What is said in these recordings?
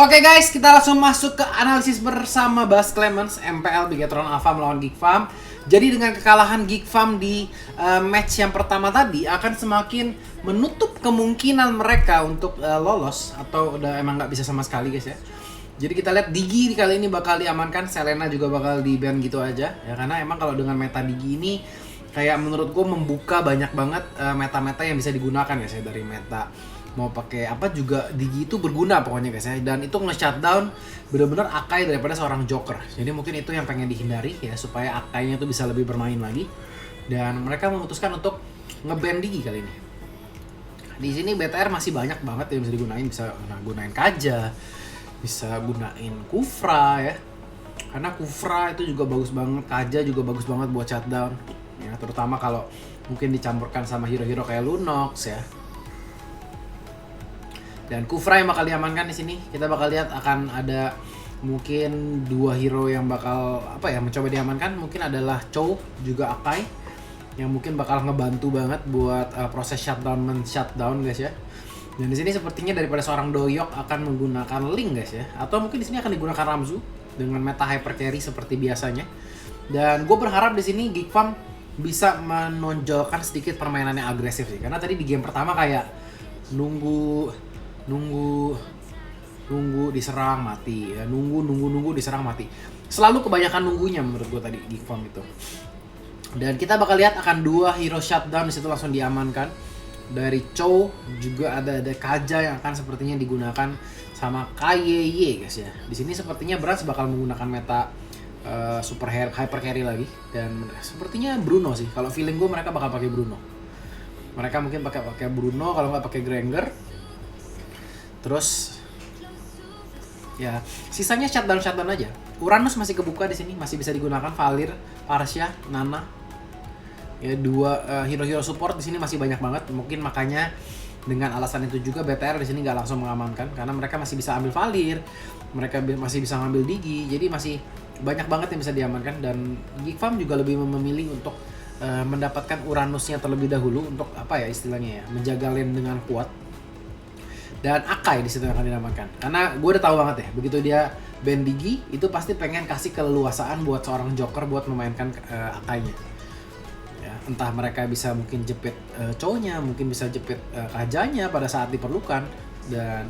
Oke guys, kita langsung masuk ke analisis bersama Bas Clemens, MPL Bigetron Alpha melawan Geek Farm. Jadi dengan kekalahan Geek Farm di match yang pertama tadi akan semakin menutup kemungkinan mereka untuk lolos atau udah emang nggak bisa sama sekali guys ya. Jadi kita lihat Digi kali ini bakal diamankan, Selena juga bakal di-ban gitu aja ya, karena emang kalau dengan meta Digi ini kayak menurut gue membuka banyak banget meta-meta yang bisa digunakan guys ya, dari meta mau pakai apa juga Digi itu berguna pokoknya guys ya, dan itu nge-shutdown bener-bener Akai daripada seorang Joker. Jadi mungkin itu yang pengen dihindari ya, supaya Akainya tuh bisa lebih bermain lagi, dan mereka memutuskan untuk nge-ban Digi kali ini. Di sini BTR masih banyak banget yang bisa digunain, bisa gunain Kaja, bisa gunain Kufra ya, karena Kufra itu juga bagus banget, Kaja juga bagus banget buat shutdown ya, terutama kalau mungkin dicampurkan sama hero-hero kayak Lunox ya. Dan Kufra yang bakal diamankan di sini, kita bakal lihat akan ada mungkin dua hero yang bakal mencoba diamankan. Mungkin adalah Chow juga Akai yang mungkin bakal ngebantu banget buat proses shutdown guys ya. Dan di sini sepertinya daripada seorang Doyok akan menggunakan Link guys ya, atau mungkin di sini akan digunakan Ramzu dengan meta hyper carry seperti biasanya. Dan gue berharap di sini Geek Farm bisa menonjolkan sedikit permainannya agresif sih, karena tadi di game pertama kayak nunggu diserang mati ya, nunggu diserang mati, selalu kebanyakan nunggunya menurut gue tadi Geek Farm itu. Dan kita bakal lihat akan dua hero shutdown di situ langsung diamankan dari Chow, juga ada Kaja yang akan sepertinya digunakan sama KYY guys ya. Di sini sepertinya Brans bakal menggunakan meta super hyper carry lagi, dan sepertinya Bruno sih, kalau feeling gue mereka bakal pakai Bruno. Mereka mungkin pakai Bruno, kalau nggak pakai Granger. Terus ya sisanya shutdown aja. Uranus masih kebuka di sini, masih bisa digunakan Valir, Parsia, Nana. Ya dua hero-hero support di sini masih banyak banget. Mungkin makanya dengan alasan itu juga BTR di sini nggak langsung mengamankan, karena mereka masih bisa ambil Valir, mereka masih bisa ngambil Digi. Jadi masih banyak banget yang bisa diamankan, dan Geek Farm juga lebih memilih untuk mendapatkan Uranusnya terlebih dahulu untuk istilahnya ya, menjaga lane dengan kuat. Dan Akai di situ yang akan dinamankan, karena gue udah tahu banget ya, begitu dia ban Digi itu pasti pengen kasih keleluasaan buat seorang Joker buat memainkan Akainya ya, entah mereka bisa mungkin jepit Chow-nya, mungkin bisa jepit Kajanya pada saat diperlukan. Dan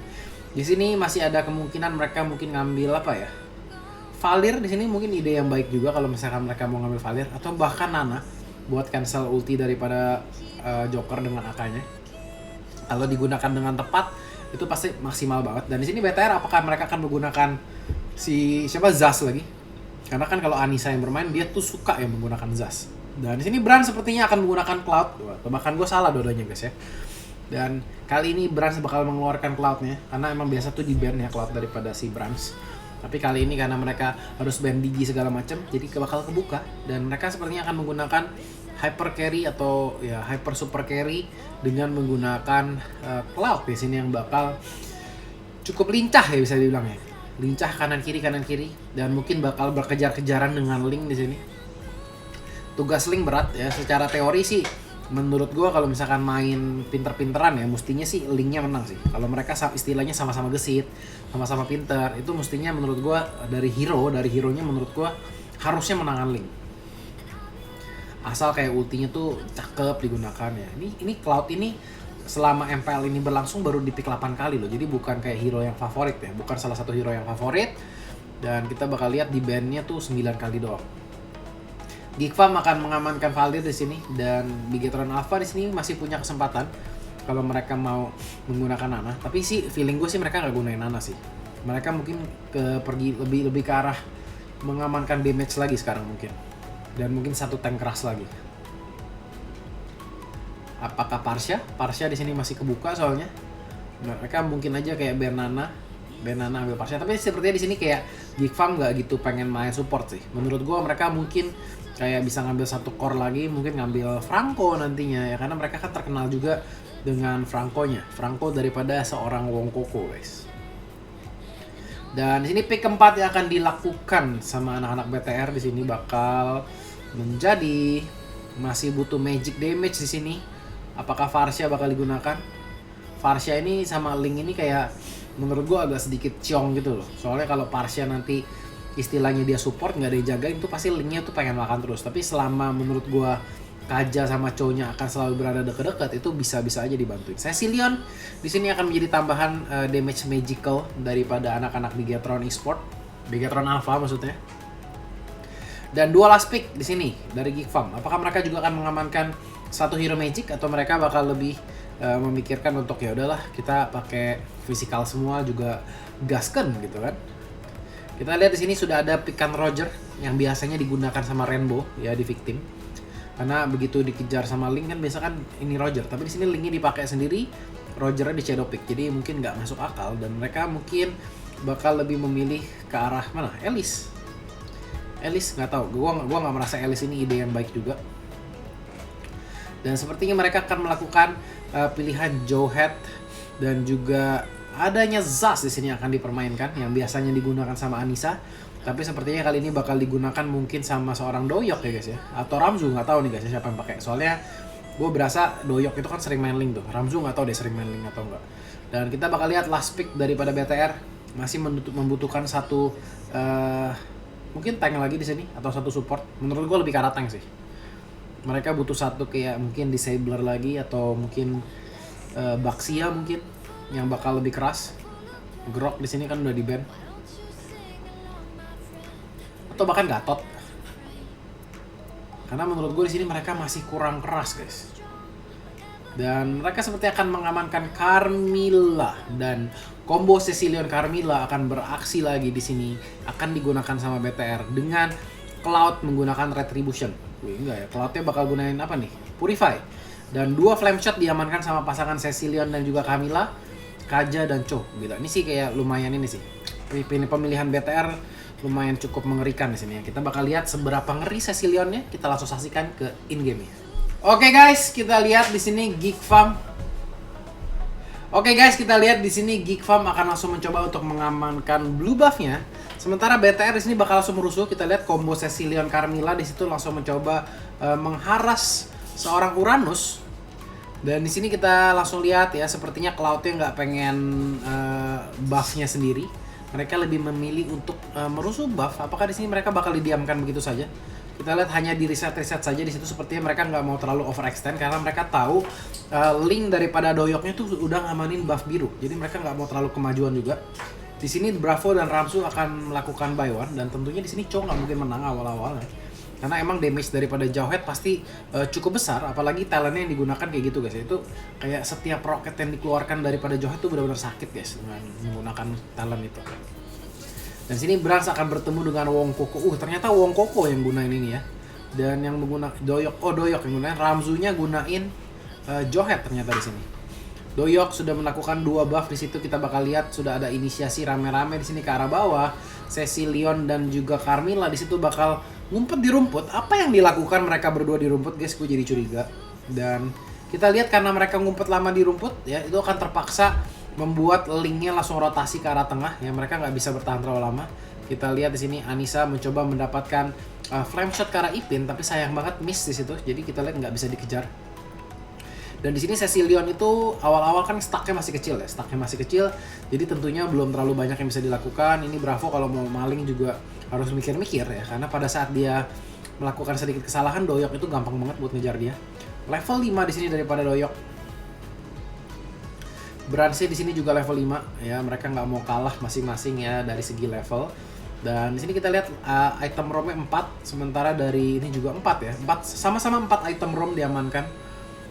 di sini masih ada kemungkinan mereka mungkin ngambil Valir. Di sini mungkin ide yang baik juga kalau misalkan mereka mau ngambil Valir, atau bahkan Nana buat cancel ulti daripada Joker dengan Akainya. Kalau digunakan dengan tepat itu pasti maksimal banget. Dan di sini BTR apakah mereka akan menggunakan Zas lagi? Karena kan kalau Anissa yang bermain dia tuh suka yang menggunakan Zas. Dan di sini Bran sepertinya akan menggunakan Cloud. Atau bahkan gue salah dua-duanya guys ya. Dan kali ini Brans bakal mengeluarkan Cloud-nya, karena emang biasa tuh di ban ya Cloud daripada si Brans. Tapi kali ini karena mereka harus ban Digi segala macam, jadi bakal kebuka, dan mereka sepertinya akan menggunakan hyper carry atau ya hyper super carry dengan menggunakan Cloud di sini yang bakal cukup lincah ya, bisa dibilang ya. Lincah kanan kiri, dan mungkin bakal berkejar-kejaran dengan Link di sini. Tugas Link berat ya, secara teori sih menurut gua kalau misalkan main pinter-pinteran ya, mestinya sih Linknya menang sih. Kalau mereka istilahnya sama-sama gesit, sama-sama pinter, itu mestinya menurut gua dari hero-nya menurut gua harusnya menangan Link. Asal kayak ultinya tuh cakep digunakan ya. Ini Cloud ini selama MPL ini berlangsung baru di pick 8 kali loh. Jadi bukan kayak hero yang favorit ya, bukan salah satu hero yang favorit. Dan kita bakal lihat di ban-nya tuh 9 kali doang. Geek Farm akan mengamankan Valir di sini, dan Bigetron Alpha di sini masih punya kesempatan kalau mereka mau menggunakan Nana. Tapi sih feeling gue sih mereka nggak gunain Nana sih. Mereka mungkin pergi lebih ke arah mengamankan damage lagi sekarang mungkin. Dan mungkin satu tank keras lagi. Apakah Parsia? Parsia di sini masih kebuka soalnya. Mereka mungkin aja kayak ban Nana ambil Parsia. Tapi sepertinya di sini kayak Geek Farm nggak gitu pengen main support sih. Menurut gue mereka mungkin kayak bisa ngambil satu core lagi, mungkin ngambil Franco nantinya ya, karena mereka kan terkenal juga dengan Franco daripada seorang Wong Koko guys. Dan di sini pick keempat yang akan dilakukan sama anak-anak BTR di sini bakal menjadi masih butuh magic damage di sini. Apakah Varsha bakal digunakan? Varsha ini sama Link ini kayak menurut gue agak sedikit ciong gitu loh. Soalnya kalau Parsia nanti istilahnya dia support nggak ada yang jagain tuh pasti linknya tuh pengen makan terus. Tapi selama menurut gue Kaja sama Chow-nya akan selalu berada dekat-dekat, itu bisa-bisa aja dibantuin. Cecilion di sini akan menjadi tambahan damage magical daripada anak-anak Bigetron Esport, Bigetron Alpha maksudnya. Dan 2 last pick di sini dari Geek Farm. Apakah mereka juga akan mengamankan satu hero magic atau mereka bakal lebih memikirkan untuk ya udahlah kita pakai physical semua juga gasken gitu kan. Kita lihat di sini sudah ada Pican Roger yang biasanya digunakan sama Rainbow ya di victim. Karena begitu dikejar sama Link kan biasa kan ini Roger, tapi di sini Linknya dipakai sendiri, Rogernya di shadow pick, jadi mungkin nggak masuk akal dan mereka mungkin bakal lebih memilih ke arah mana? Elise nggak tahu, gua nggak merasa Elise ini ide yang baik juga. Dan sepertinya mereka akan melakukan pilihan Jowhead dan juga adanya Zas di sini akan dipermainkan yang biasanya digunakan sama Anissa. Tapi sepertinya kali ini bakal digunakan mungkin sama seorang Doyok ya guys ya. Atau Ramzu, nggak tahu nih guys siapa yang pakai. Soalnya gue berasa Doyok itu kan sering main Link tuh. Ramzu nggak tahu deh sering main Link atau enggak. Dan kita bakal lihat last pick daripada BTR masih membutuhkan satu mungkin tank lagi di sini atau satu support. Menurut gue lebih ke arah tank sih. Mereka butuh satu kayak mungkin Disabler lagi atau mungkin Baxia mungkin yang bakal lebih keras. Grok di sini kan udah di ban. Atau bahkan Gatot. Karena menurut gue di sini mereka masih kurang keras guys. Dan mereka seperti akan mengamankan Carmilla dan combo Cecilion Carmilla akan beraksi lagi di sini, akan digunakan sama BTR dengan Cloud menggunakan Retribution. Wih, enggak ya, Cloudnya bakal gunain apa nih? Purify. Dan 2 flame shot diamankan sama pasangan Cecilion dan juga Camilla, Kaja dan Cho. Gila, ini sih kayak lumayan ini sih. Pemilihan BTR lumayan cukup mengerikan di sini ya. Kita bakal lihat seberapa ngeri Cecilionnya. Kita langsung saksikan ke in game-nya. Oke guys, kita lihat di sini Geek Farm. Geek Farm akan langsung mencoba untuk mengamankan blue buff-nya. Sementara BTR di sini bakal langsung merusuh. Kita lihat combo Cecilion Carmilla di situ langsung mencoba mengharas seorang Uranus. Dan di sini kita langsung lihat ya, sepertinya Cloud-nya nggak pengen buff-nya sendiri. Mereka lebih memilih untuk merusuh buff. Apakah di sini mereka bakal didiamkan begitu saja? Kita lihat hanya di reset saja di situ. Sepertinya mereka nggak mau terlalu overextend karena mereka tahu Link daripada Doyoknya tuh udah ngamanin buff biru. Jadi mereka nggak mau terlalu kemajuan juga. Di sini Bravo dan Ramzu akan melakukan buy one dan tentunya di sini Chow nggak mungkin menang awal-awalnya. Karena emang damage daripada Jowhead pasti cukup besar, apalagi talentnya yang digunakan kayak gitu guys. Itu kayak setiap roket yang dikeluarkan daripada Jowhead itu benar-benar sakit guys dengan menggunakan talent itu. Dan sini Brans akan bertemu dengan Wong Koko. Ternyata Wong Koko yang gunain ini ya. Dan yang menggunakan Doyok yang gunain, Ramzunya gunain Jowhead ternyata di sini. Doyok sudah melakukan 2 buff di situ. Kita bakal lihat sudah ada inisiasi rame-rame di sini ke arah bawah. Cecilion dan juga Carmilla di situ bakal ngumpet di rumput. Apa yang dilakukan mereka berdua di rumput guys, gue jadi curiga. Dan kita lihat karena mereka ngumpet lama di rumput ya, itu akan terpaksa membuat Linknya langsung rotasi ke arah tengah ya, mereka nggak bisa bertahan terlalu lama. Kita lihat di sini Anissa mencoba mendapatkan flame shot ke arah Ipin, tapi sayang banget miss di situ. Jadi kita lihat nggak bisa dikejar. Dan di sini Cecilion itu awal-awal kan stucknya masih kecil, jadi tentunya belum terlalu banyak yang bisa dilakukan. Ini Bravo kalau mau maling juga harus mikir-mikir ya, karena pada saat dia melakukan sedikit kesalahan, Doyok itu gampang banget buat ngejar dia. Level 5 di sini daripada Doyok. Bransnya di sini juga level 5 ya, mereka nggak mau kalah masing-masing ya dari segi level. Dan di sini kita lihat item ROM-nya 4, sementara dari ini juga 4 ya. Sama-sama 4 item ROM diamankan.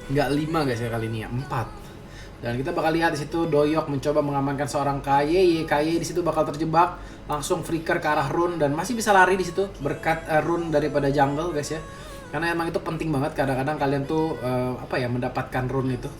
Nggak 5 guys ya kali ini ya, 4. Dan kita bakal lihat di situ Doyok mencoba mengamankan seorang Kaye di situ bakal terjebak, langsung flicker ke arah rune dan masih bisa lari di situ berkat rune daripada jungle guys ya. Karena emang itu penting banget, kadang-kadang kalian tuh mendapatkan rune itu.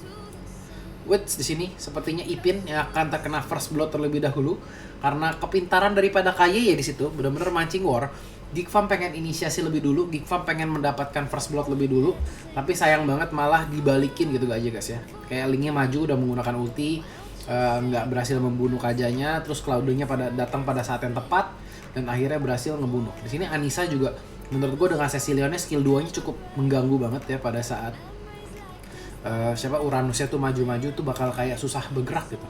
Wits di sini sepertinya Ipin yang akan terkena first blood terlebih dahulu karena kepintaran daripada Kaye di situ benar-benar mancing war. Geek Farm pengen inisiasi lebih dulu, Geek Farm pengen mendapatkan first blood lebih dulu, tapi sayang banget malah dibalikin gitu aja guys ya. Kayak Linknya maju udah menggunakan ulti, nggak berhasil membunuh Kajanya, terus Cloud-nya datang pada saat yang tepat dan akhirnya berhasil ngebunuh. Di sini Anissa juga menurut gue dengan Cecilionnya skill 2-nya cukup mengganggu banget ya pada saat Uranusnya tuh maju-maju tuh bakal kayak susah bergerak gitu.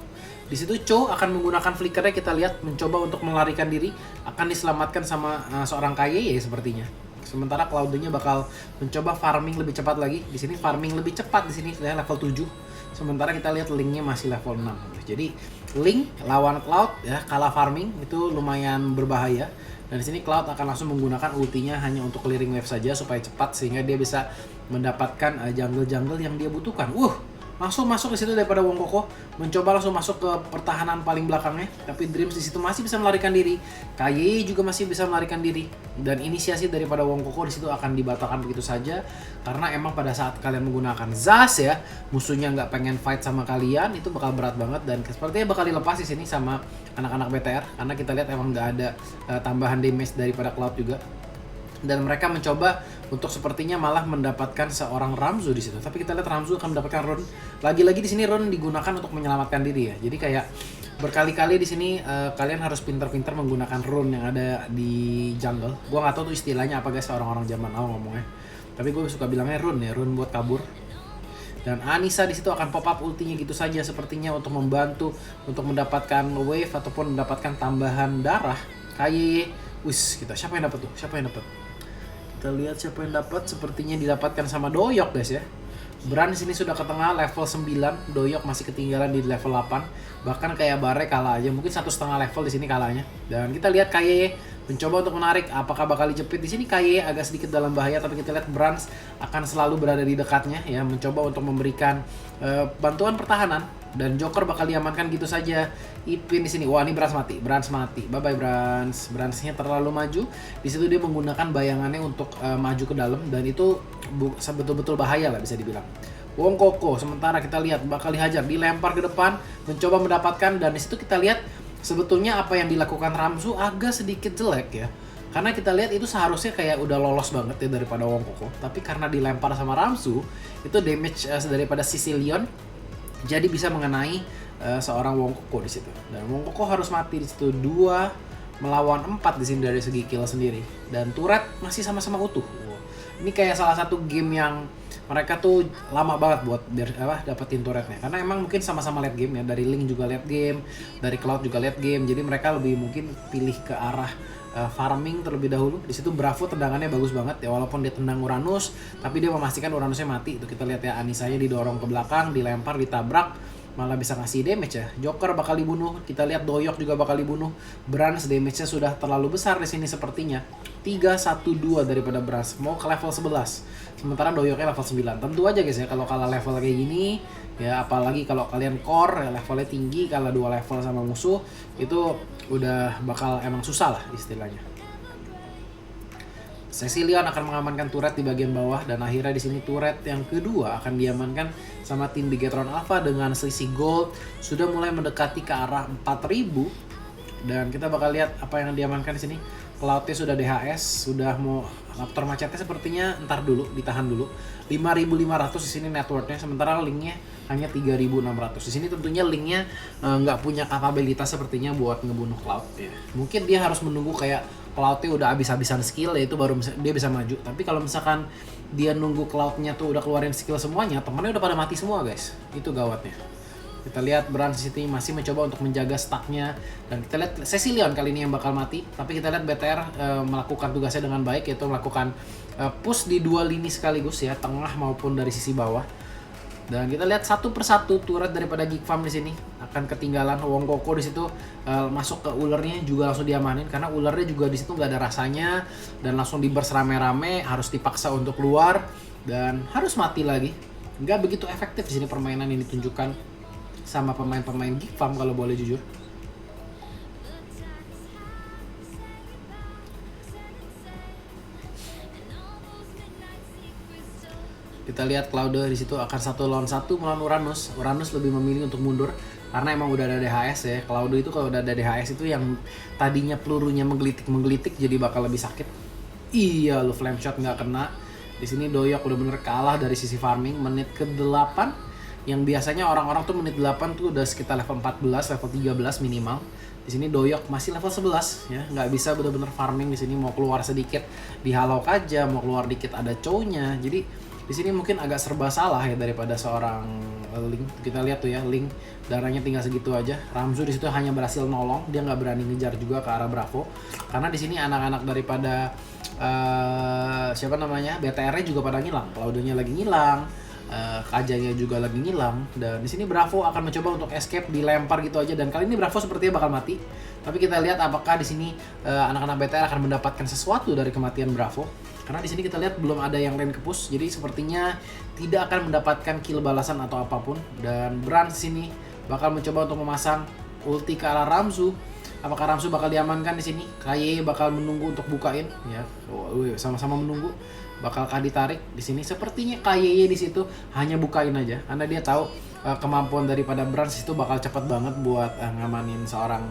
Di situ Cho akan menggunakan flickernya, kita lihat mencoba untuk melarikan diri, akan diselamatkan sama seorang KYE sepertinya. Sementara Cloud-nya bakal mencoba farming lebih cepat lagi. Di sini farming lebih cepat di sini ya, level 7. Sementara kita lihat Link-nya masih level 6. Jadi Link lawan Cloud ya, kalah farming itu lumayan berbahaya. Dan di sini Cloud akan langsung menggunakan ultinya hanya untuk clearing wave saja supaya cepat sehingga dia bisa mendapatkan jungle-jungle yang dia butuhkan. Langsung masuk ke situ daripada Wong Koko, mencoba langsung masuk ke pertahanan paling belakangnya, tapi Dreams di situ masih bisa melarikan diri. KY juga masih bisa melarikan diri, dan inisiasi daripada Wong Koko di situ akan dibatalkan begitu saja karena emang pada saat kalian menggunakan Zas ya, musuhnya nggak pengen fight sama kalian, itu bakal berat banget dan sepertinya bakal dilepas di sini sama anak-anak BTR karena kita lihat emang nggak ada tambahan damage daripada Cloud juga. Dan mereka mencoba untuk sepertinya malah mendapatkan seorang Ramzu di situ. Tapi kita lihat Ramzu akan mendapatkan rune. Lagi-lagi di sini rune digunakan untuk menyelamatkan diri ya. Jadi kayak berkali-kali di sini kalian harus pintar-pintar menggunakan rune yang ada di jungle. Gua nggak tahu tuh istilahnya apa guys, orang-orang zaman now ngomongnya. Tapi gue suka bilangnya rune ya, rune buat kabur. Dan Anissa di situ akan pop up ultinya gitu saja sepertinya untuk membantu untuk mendapatkan wave ataupun mendapatkan tambahan darah. Kayak siapa yang dapat tuh? Siapa yang dapat? Kita lihat siapa yang dapat, sepertinya didapatkan sama Doyok guys ya. Bran di sini sudah ke tengah level 9, Doyok masih ketinggalan di level 8. Bahkan kayak Bare kalah aja, mungkin 1,5 level di sini kalahnya. Dan kita lihat KY mencoba untuk menarik, apakah bakal dijepit di sini. KY agak sedikit dalam bahaya, tapi kita lihat Brans akan selalu berada di dekatnya ya, mencoba untuk memberikan bantuan pertahanan. Dan Joker bakal diamankan gitu saja. Ipin di sini. Wah, ini Brans mati. Bye bye Brans. Bransnya terlalu maju. Di situ dia menggunakan bayangannya untuk maju ke dalam dan itu betul-betul bahaya lah bisa dibilang. Wong Koko sementara kita lihat bakal dihajar, dilempar ke depan, mencoba mendapatkan dan di situ kita lihat sebetulnya apa yang dilakukan Ramzu agak sedikit jelek ya. Karena kita lihat itu seharusnya kayak udah lolos banget ya daripada Wong Koko, tapi karena dilempar sama Ramzu, itu damage daripada Sicilian jadi bisa mengenai seorang Wong Koko di situ. Dan Wong Koko harus mati di situ 2 melawan 4 di sini dari segi kill sendiri. Dan turret masih sama-sama utuh. Ini kayak salah satu game yang mereka tuh lama banget buat dapetin turretnya. Karena emang mungkin sama-sama late game ya. Dari Link juga late game, dari Cloud juga late game. Jadi mereka lebih mungkin pilih ke arah farming terlebih dahulu. Di situ Bravo tendangannya bagus banget ya, walaupun dia tendang Uranus, tapi dia memastikan Uranusnya mati. Itu kita lihat ya, Anissanya didorong ke belakang, dilempar, ditabrak, malah bisa ngasih damage ya. Joker bakal dibunuh, kita lihat Doyok juga bakal dibunuh. Brans damage-nya sudah terlalu besar di sini sepertinya. 3-1-2 daripada Brans, mau ke level 11. Sementara Doyoknya level 9. Tentu aja guys ya, kalau kalah level kayak gini ya, apalagi kalau kalian core ya, levelnya tinggi, kalah 2 level sama musuh itu udah bakal emang susah lah istilahnya. Sicilian akan mengamankan turret di bagian bawah dan akhirnya di sini turret yang kedua akan diamankan sama tim Bigetron Alpha dengan selisih gold sudah mulai mendekati ke arah 4000 dan kita bakal lihat apa yang diamankan di sini. Cloud-nya sudah DHS, sudah mau Raptor macetnya sepertinya ntar dulu, ditahan dulu. 5.500 di sini networknya, sementara linknya hanya 3.600. Di sini tentunya linknya nggak punya kapabilitas sepertinya buat ngebunuh Cloud ya. Mungkin dia harus menunggu kayak Cloud-nya udah habis-habisan skill ya, itu baru dia bisa maju. Tapi kalau misalkan dia nunggu Cloud-nya tuh udah keluarin skill semuanya, temennya udah pada mati semua guys. Itu gawatnya. Kita lihat Brand City masih mencoba untuk menjaga stacknya dan kita lihat Sicilian kali ini yang bakal mati. Tapi kita lihat BTR melakukan tugasnya dengan baik, yaitu melakukan push di 2 lini sekaligus ya, tengah maupun dari sisi bawah. Dan kita lihat satu persatu turret daripada Geek Farm di sini akan ketinggalan. Wong Koko di situ masuk ke ulernya juga langsung diamanin karena ulernya juga di situ nggak ada rasanya dan langsung diburst rame-rame, harus dipaksa untuk keluar dan harus mati lagi. Nggak begitu efektif di sini permainan ini ditunjukkan sama pemain-pemain Geek Farm kalau boleh jujur. Kita lihat Cloud di situ akan 1 lawan 1 melawan Uranus. Uranus lebih memilih untuk mundur karena emang udah ada DHS ya. Cloud itu kalau udah ada DHS itu yang tadinya pelurunya menggelitik jadi bakal lebih sakit. Iya, lu flame shot nggak kena. Di sini Doyok udah bener kalah dari sisi farming menit ke-8. Yang biasanya orang-orang tuh menit 8 tuh udah sekitar level 14, level 13 minimal. Di sini Doyok masih level 11 ya, nggak bisa bener-bener farming di sini. Mau keluar sedikit dihalau aja, mau keluar dikit ada cow-nya. Jadi Di sini mungkin agak serba salah ya daripada seorang Link. Kita lihat tuh ya, Link darahnya tinggal segitu aja. Ramzu di situ hanya berhasil nolong, dia nggak berani ngejar juga ke arah Bravo. Karena di sini anak-anak daripada siapa namanya BTR-nya juga pada ngilang, Claudio-nya lagi ngilang, Kajanya juga lagi ngilang, dan di sini Bravo akan mencoba untuk escape, dilempar gitu aja, dan kali ini Bravo sepertinya bakal mati. Tapi kita lihat apakah di sini anak-anak BTR akan mendapatkan sesuatu dari kematian Bravo. Karena di sini kita lihat belum ada yang lane ke push, jadi sepertinya tidak akan mendapatkan kill balasan atau apapun. Dan Brand sini bakal mencoba untuk memasang ulti ke arah Ramzu. Apakah Ramzu bakal diamankan di sini? KY bakal menunggu untuk bukain, ya, sama-sama menunggu. Bakal ditarik di sini. Sepertinya KY di situ hanya bukain aja, karena dia tahu kemampuan daripada Brand itu bakal cepat banget buat ngamanin seorang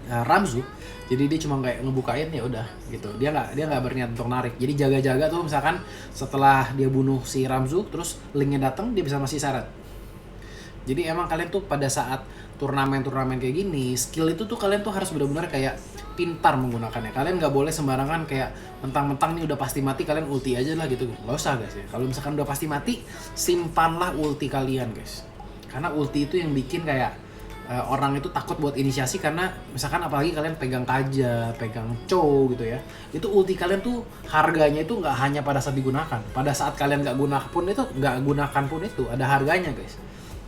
Ramzu. Jadi dia cuma kayak ngebukain, ya udah gitu. Dia nggak berniat untuk narik. Jadi jaga-jaga tuh, misalkan setelah dia bunuh si Ramzu, terus Linknya datang, dia bisa masih syarat. Jadi emang kalian tuh pada saat turnamen kayak gini, skill itu tuh kalian tuh harus benar-benar kayak pintar menggunakannya. Kalian nggak boleh sembarangan kayak mentang-mentang nih udah pasti mati kalian ulti aja lah gitu. Nggak usah guys ya. Kalau misalkan udah pasti mati, simpanlah ulti kalian guys. Karena ulti itu yang bikin kayak orang itu takut buat inisiasi, karena misalkan apalagi kalian pegang Kaja, pegang Cho gitu ya. Itu ulti kalian tuh harganya itu nggak hanya pada saat digunakan. Pada saat kalian nggak gunakan pun itu ada harganya guys.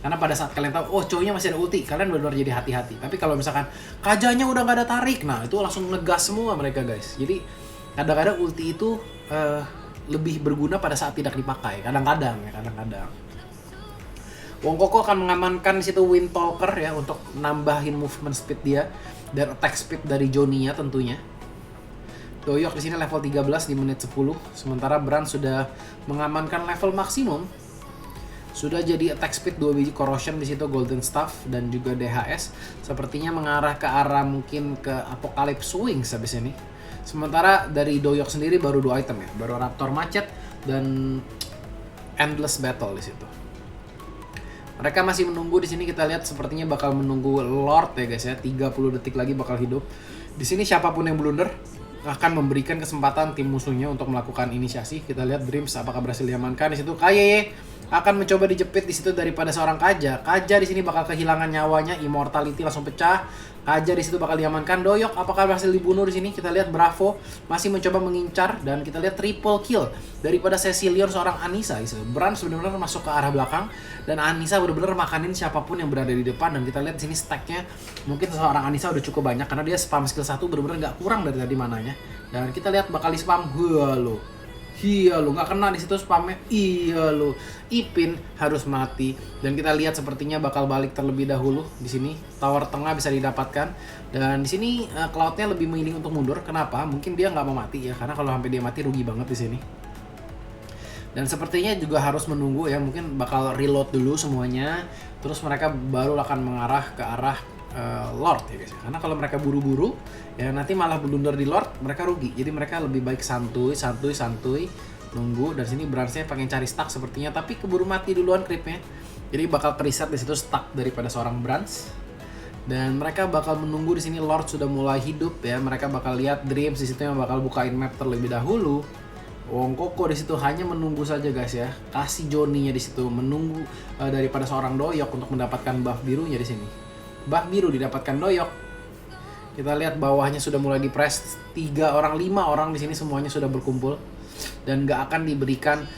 Karena pada saat kalian tahu, oh cowoknya masih ada ulti, kalian benar-benar jadi hati-hati. Tapi kalau misalkan Kajanya udah nggak ada tarik, nah itu langsung ngegas semua mereka guys. Jadi kadang-kadang ulti itu lebih berguna pada saat tidak dipakai. Kadang-kadang. Wong Koko akan mengamankan di situ Windtalker ya untuk nambahin movement speed dia dan attack speed dari Jonia tentunya. Doyok di sini level 13 di menit 10, sementara Brand sudah mengamankan level maksimum. Sudah jadi attack speed 2 biji corrosion di situ, golden staff dan juga DHS. Sepertinya mengarah ke arah mungkin ke Apocalypse Wings habis ini. Sementara dari Doyok sendiri baru 2 item ya, baru Raptor Macet dan Endless Battle di situ. Mereka masih menunggu di sini, kita lihat sepertinya bakal menunggu Lord ya guys ya, 30 detik lagi bakal hidup. Di sini siapapun yang blunder akan memberikan kesempatan tim musuhnya untuk melakukan inisiasi. Kita lihat Dreams apakah berhasil diamankan di situ. KY akan mencoba dijepit di situ daripada seorang Kaja. Kaja di sini bakal kehilangan nyawanya, immortality langsung pecah. Kaja di situ bakal diamankan. Doyok apakah berhasil dibunuh di sini? Kita lihat Bravo masih mencoba mengincar dan kita lihat triple kill daripada Cecilion seorang Anissa. Brand benar-benar masuk ke arah belakang dan Anissa benar-benar makanin siapapun yang berada di depan, dan kita lihat di sini stacknya mungkin seorang Anissa udah cukup banyak karena dia spam skill 1 benar-benar nggak kurang dari tadi mananya. Dan kita lihat bakal di spam. Iya lo, nggak kena di situ spamnya. Iya lo, Ipin harus mati. Dan kita lihat sepertinya bakal balik terlebih dahulu di sini. Tower tengah bisa didapatkan. Dan di sini Cloud-nya lebih memilih untuk mundur. Kenapa? Mungkin dia nggak mau mati ya, karena kalau sampai dia mati rugi banget di sini. Dan sepertinya juga harus menunggu ya, mungkin bakal reload dulu semuanya. Terus mereka baru akan mengarah ke arah Lord ya guys. Karena kalau mereka buru-buru ya nanti malah blunder di Lord, mereka rugi. Jadi mereka lebih baik santuy nunggu. Dan sini Brandsnya pengen cari stack sepertinya, tapi keburu mati duluan creepnya. Jadi bakal preset di situ stack daripada seorang Brands. Dan mereka bakal menunggu di sini Lord sudah mulai hidup ya. Mereka bakal lihat Dreams di situ yang bakal bukain map terlebih dahulu. Wong Koko di situ hanya menunggu saja guys ya. Kasih Johnny-nya di situ menunggu daripada seorang Doyok untuk mendapatkan buff birunya di sini. Buff biru didapatkan Doyok. Kita lihat bawahnya sudah mulai di-press 5 orang di sini semuanya sudah berkumpul dan nggak akan diberikan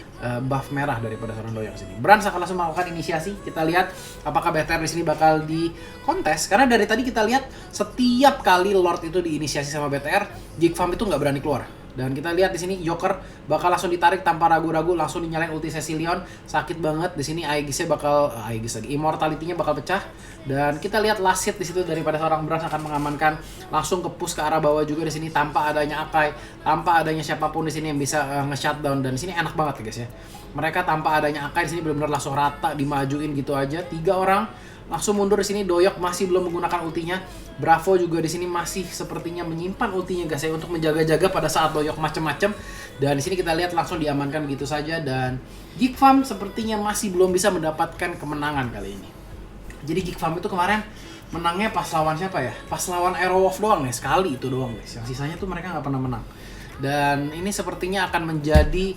buff merah daripada seorang Doyok sini. Brands akan langsung melakukan inisiasi. Kita lihat apakah BTR di sini bakal di kontes, karena dari tadi kita lihat setiap kali Lord itu diinisiasi sama BTR, Geek Farm itu nggak berani keluar. Dan kita lihat di sini Joker bakal langsung ditarik tanpa ragu-ragu, langsung dinyalain ulti Cecilion. Sakit banget di sini, Aegis-nya bakal immortality-nya bakal pecah. Dan kita lihat last hit di situ daripada seorang Brands akan mengamankan, langsung ke push ke arah bawah juga di sini tanpa adanya Akai, tanpa adanya siapapun di sini yang bisa nge-shutdown. Dan di sini enak banget ya guys ya. Mereka tanpa adanya Akai di sini benar-benar langsung rata dimajuin gitu aja. 3 orang langsung mundur di sini. Doyok masih belum menggunakan ultinya. Bravo juga di sini masih sepertinya menyimpan ultinya guys ya untuk menjaga-jaga pada saat Doyok macem-macem. Dan di sini kita lihat langsung diamankan gitu saja, dan Geek Farm sepertinya masih belum bisa mendapatkan kemenangan kali ini. Jadi Geek Farm itu kemarin menangnya pas lawan siapa ya? Pas lawan Aerowolf doang ya, sekali itu doang guys. Yang sisanya tuh mereka nggak pernah menang. Dan ini sepertinya akan menjadi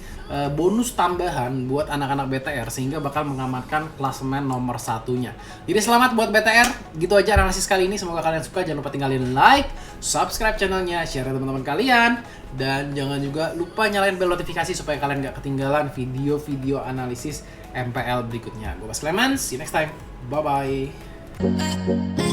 bonus tambahan buat anak-anak BTR sehingga bakal mengamankan klasemen nomor satunya. Jadi selamat buat BTR. Gitu aja analisis kali ini. Semoga kalian suka. Jangan lupa tinggalin like, subscribe channelnya, share ke teman-teman kalian, dan jangan juga lupa nyalain bel notifikasi supaya kalian gak ketinggalan video-video analisis MPL berikutnya. Gue Bas Clemens, see you next time. Bye bye.